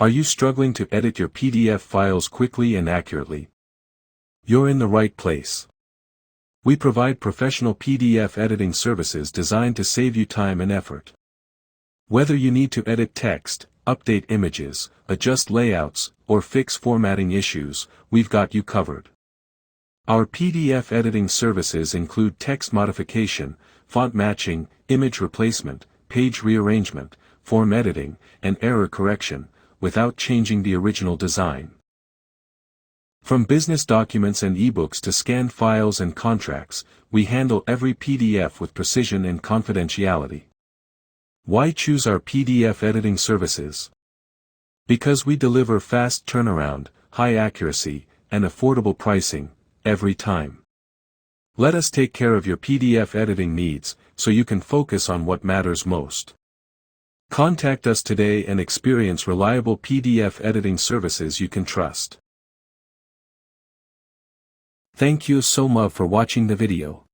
Are you struggling to edit your PDF files quickly and accurately? You're in the right place. We provide professional PDF editing services designed to save you time and effort. Whether you need to edit text, update images, adjust layouts, or fix formatting issues, we've got you covered. Our PDF editing services include text modification, font matching, image replacement, page rearrangement, form editing, and error correction, without changing the original design. From business documents and ebooks to scanned files and contracts, we handle every PDF with precision and confidentiality. Why choose our PDF editing services? Because we deliver fast turnaround, high accuracy, and affordable pricing, every time. Let us take care of your PDF editing needs, so you can focus on what matters most. Contact us today and experience reliable PDF editing services you can trust. Thank you so much for watching the video.